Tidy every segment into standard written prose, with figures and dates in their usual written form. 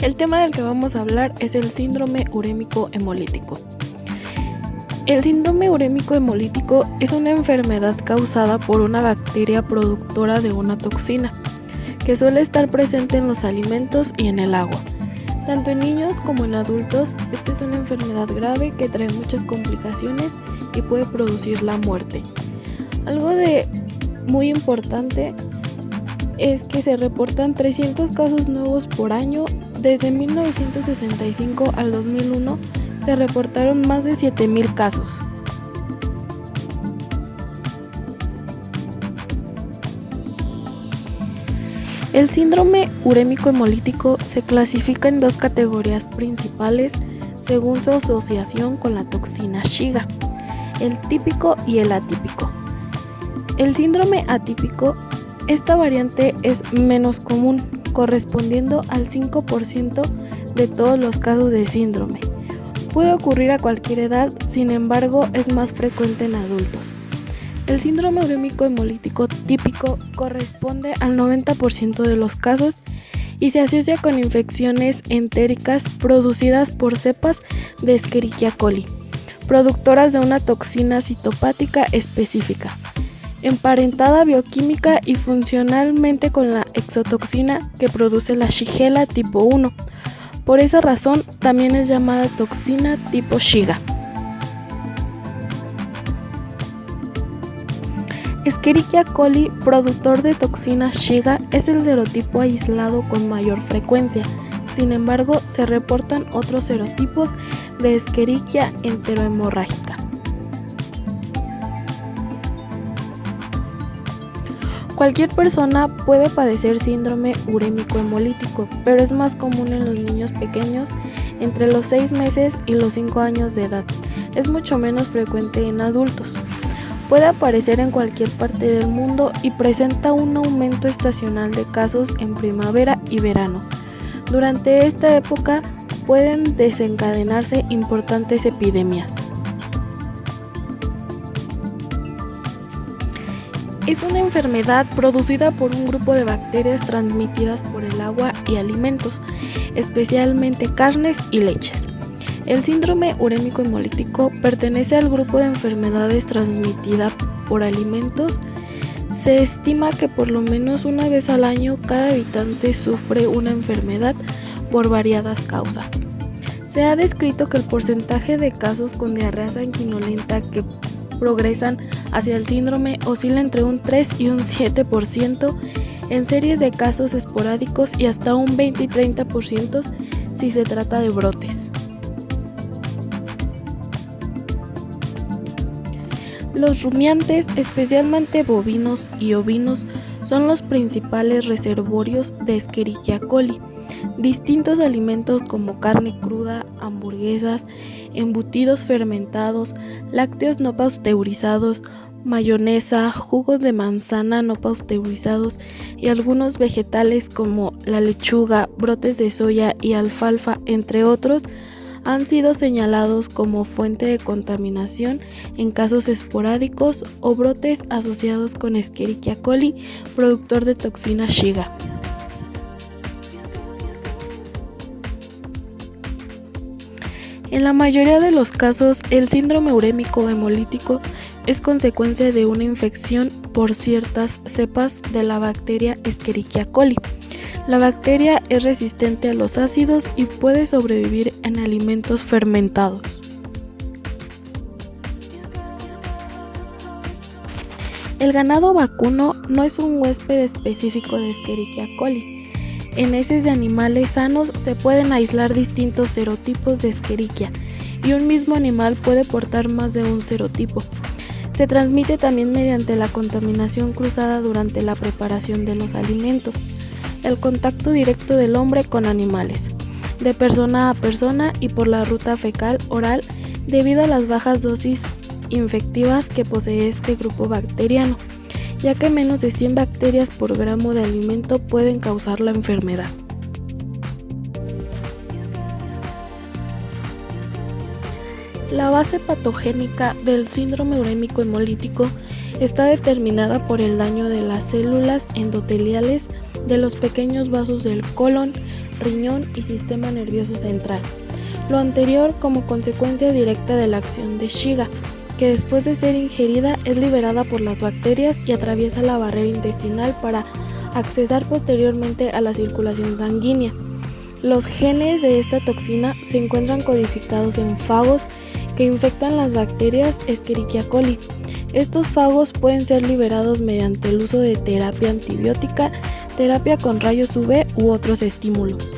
El tema del que vamos a hablar es el síndrome urémico hemolítico. El síndrome urémico hemolítico es una enfermedad causada por una bacteria productora de una toxina, que suele estar presente en los alimentos y en el agua. Tanto en niños como en adultos, esta es una enfermedad grave que trae muchas complicaciones y puede producir la muerte. Algo muy importante es que se reportan 300 casos nuevos por año. Desde 1965 al 2001 se reportaron más de 7,000 casos. El síndrome urémico hemolítico se clasifica en dos categorías principales según su asociación con la toxina Shiga, el típico y el atípico. El síndrome atípico, esta variante es menos común, correspondiendo al 5% de todos los casos de síndrome. Puede ocurrir a cualquier edad, sin embargo es más frecuente en adultos. El síndrome urémico hemolítico típico corresponde al 90% de los casos y se asocia con infecciones entéricas producidas por cepas de Escherichia coli, productoras de una toxina citopática específica, emparentada bioquímica y funcionalmente con la exotoxina que produce la Shigella tipo 1. Por esa razón, también es llamada toxina tipo Shiga. Escherichia coli, productor de toxina Shiga, es el serotipo aislado con mayor frecuencia. Sin embargo, se reportan otros serotipos de Escherichia enterohemorrágica. Cualquier persona puede padecer síndrome urémico hemolítico, pero es más común en los niños pequeños entre los 6 meses y los 5 años de edad. Es mucho menos frecuente en adultos. Puede aparecer en cualquier parte del mundo y presenta un aumento estacional de casos en primavera y verano. Durante esta época pueden desencadenarse importantes epidemias. Es una enfermedad producida por un grupo de bacterias transmitidas por el agua y alimentos, especialmente carnes y leches. El síndrome urémico hemolítico pertenece al grupo de enfermedades transmitidas por alimentos. Se estima que por lo menos una vez al año cada habitante sufre una enfermedad por variadas causas. Se ha descrito que el porcentaje de casos con diarrea sanguinolenta que progresan hacia el síndrome oscila entre un 3 y un 7% en series de casos esporádicos y hasta un 20 y 30% si se trata de brotes. Los rumiantes, especialmente bovinos y ovinos, son los principales reservorios de Escherichia coli. Distintos alimentos como carne cruda, hamburguesas, embutidos fermentados, lácteos no pasteurizados, mayonesa, jugos de manzana no pasteurizados y algunos vegetales como la lechuga, brotes de soya y alfalfa, entre otros, han sido señalados como fuente de contaminación en casos esporádicos o brotes asociados con Escherichia coli, productor de toxina Shiga. En la mayoría de los casos, el síndrome urémico hemolítico es consecuencia de una infección por ciertas cepas de la bacteria Escherichia coli. La bacteria es resistente a los ácidos y puede sobrevivir en alimentos fermentados. El ganado vacuno no es un huésped específico de Escherichia coli. En heces de animales sanos se pueden aislar distintos serotipos de Escherichia y un mismo animal puede portar más de un serotipo. Se transmite también mediante la contaminación cruzada durante la preparación de los alimentos, el contacto directo del hombre con animales, de persona a persona y por la ruta fecal-oral debido a las bajas dosis infectivas que posee este grupo bacteriano, ya que menos de 100 bacterias por gramo de alimento pueden causar la enfermedad. La base patogénica del síndrome urémico hemolítico está determinada por el daño de las células endoteliales de los pequeños vasos del colon, riñón y sistema nervioso central. Lo anterior como consecuencia directa de la acción de Shiga, que después de ser ingerida es liberada por las bacterias y atraviesa la barrera intestinal para accesar posteriormente a la circulación sanguínea. Los genes de esta toxina se encuentran codificados en fagos que infectan las bacterias Escherichia coli. Estos fagos pueden ser liberados mediante el uso de terapia antibiótica, terapia con rayos UV u otros estímulos.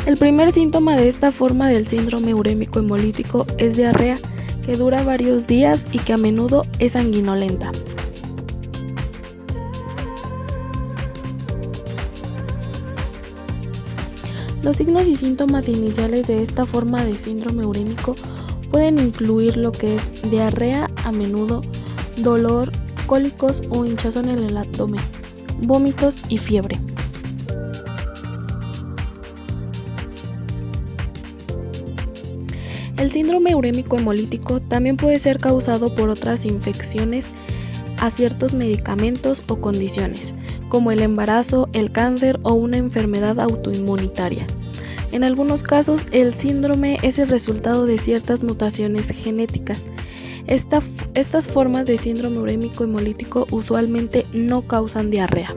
El primer síntoma de esta forma del síndrome urémico hemolítico es diarrea, que dura varios días y que a menudo es sanguinolenta. Los signos y síntomas iniciales de esta forma de síndrome urémico pueden incluir lo que es diarrea a menudo, dolor, cólicos o hinchazón en el abdomen, vómitos y fiebre. El síndrome urémico hemolítico también puede ser causado por otras infecciones a ciertos medicamentos o condiciones, como el embarazo, el cáncer o una enfermedad autoinmunitaria. En algunos casos, el síndrome es el resultado de ciertas mutaciones genéticas. Estas formas de síndrome urémico hemolítico usualmente no causan diarrea.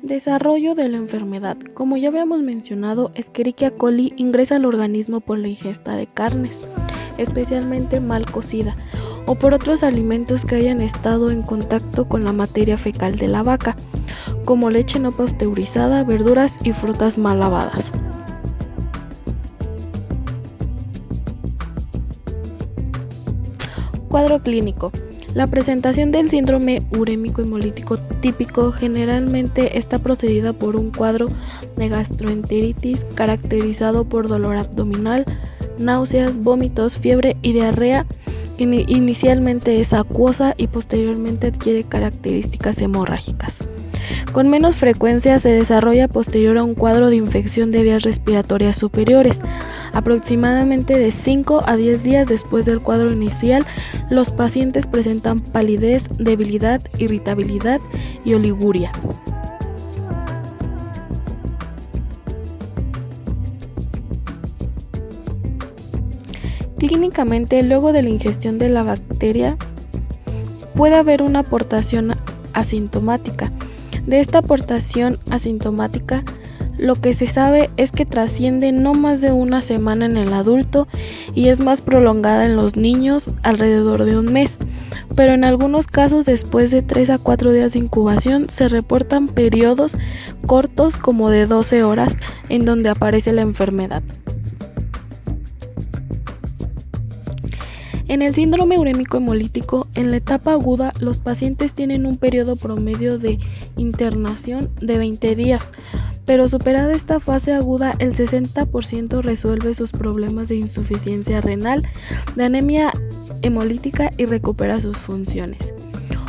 Desarrollo de la enfermedad. Como ya habíamos mencionado, Escherichia coli ingresa al organismo por la ingesta de carnes, especialmente mal cocida, o por otros alimentos que hayan estado en contacto con la materia fecal de la vaca, como leche no pasteurizada, verduras y frutas mal lavadas. Cuadro clínico. La presentación del síndrome urémico hemolítico típico generalmente está precedida por un cuadro de gastroenteritis caracterizado por dolor abdominal, náuseas, vómitos, fiebre y diarrea. Inicialmente es acuosa y posteriormente adquiere características hemorrágicas. Con menos frecuencia se desarrolla posterior a un cuadro de infección de vías respiratorias superiores. Aproximadamente de 5 a 10 días después del cuadro inicial, los pacientes presentan palidez, debilidad, irritabilidad y oliguria. Clínicamente, luego de la ingestión de la bacteria, puede haber una aportación asintomática. De esta aportación asintomática, lo que se sabe es que trasciende no más de una semana en el adulto y es más prolongada en los niños, alrededor de un mes, pero en algunos casos después de 3 a 4 días de incubación se reportan periodos cortos como de 12 horas en donde aparece la enfermedad. En el síndrome urémico hemolítico, en la etapa aguda, los pacientes tienen un periodo promedio de internación de 20 días, pero superada esta fase aguda, el 60% resuelve sus problemas de insuficiencia renal, de anemia hemolítica y recupera sus funciones.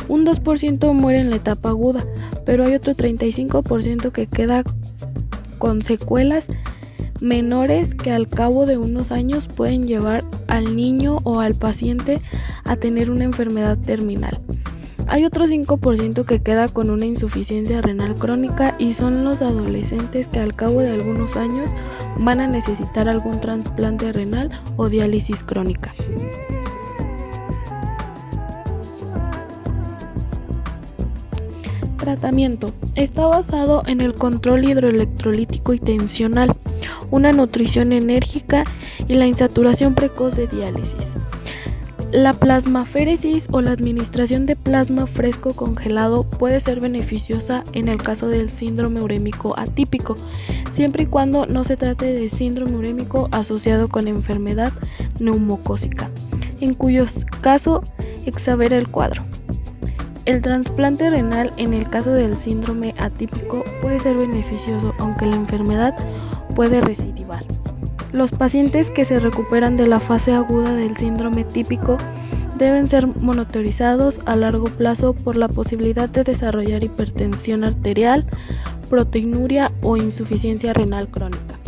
Un 2% muere en la etapa aguda, pero hay otro 35% que queda con secuelas menores que al cabo de unos años pueden llevar al niño o al paciente a tener una enfermedad terminal. Hay otro 5% que queda con una insuficiencia renal crónica y son los adolescentes que al cabo de algunos años van a necesitar algún trasplante renal o diálisis crónica. Tratamiento. Está basado en el control hidroelectrolítico y tensional, una nutrición enérgica y la insaturación precoz de diálisis. La plasmaféresis o la administración de plasma fresco congelado puede ser beneficiosa en el caso del síndrome urémico atípico. siempre y cuando no se trate de síndrome urémico asociado con enfermedad neumocócica, en cuyo caso exagera el cuadro. El trasplante renal en el caso del síndrome atípico puede ser beneficioso, aunque la enfermedad puede recidivar. Los pacientes que se recuperan de la fase aguda del síndrome típico deben ser monitorizados a largo plazo por la posibilidad de desarrollar hipertensión arterial, proteinuria o insuficiencia renal crónica.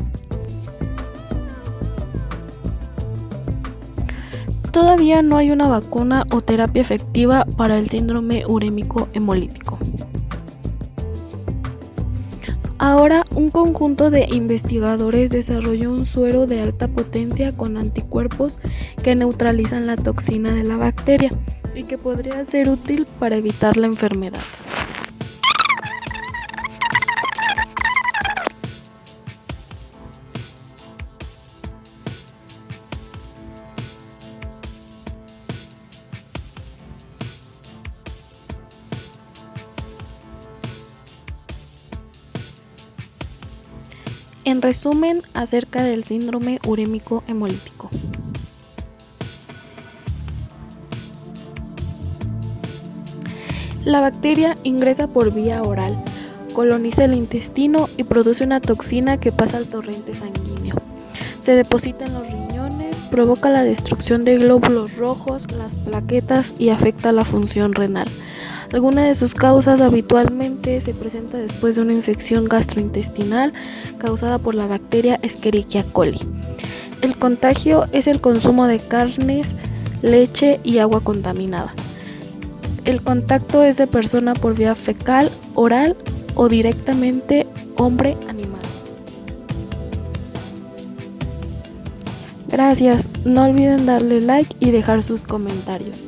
Todavía no hay una vacuna o terapia efectiva para el síndrome urémico hemolítico. Ahora, un conjunto de investigadores desarrolló un suero de alta potencia con anticuerpos que neutralizan la toxina de la bacteria y que podría ser útil para evitar la enfermedad. En resumen, acerca del síndrome urémico hemolítico. La bacteria ingresa por vía oral, coloniza el intestino y produce una toxina que pasa al torrente sanguíneo. Se deposita en los riñones, provoca la destrucción de glóbulos rojos, las plaquetas y afecta la función renal. Alguna de sus causas habitualmente se presenta después de una infección gastrointestinal causada por la bacteria Escherichia coli. El contagio es el consumo de carnes, leche y agua contaminada. El contacto es de persona por vía fecal, oral o directamente hombre-animal. Gracias, no olviden darle like y dejar sus comentarios.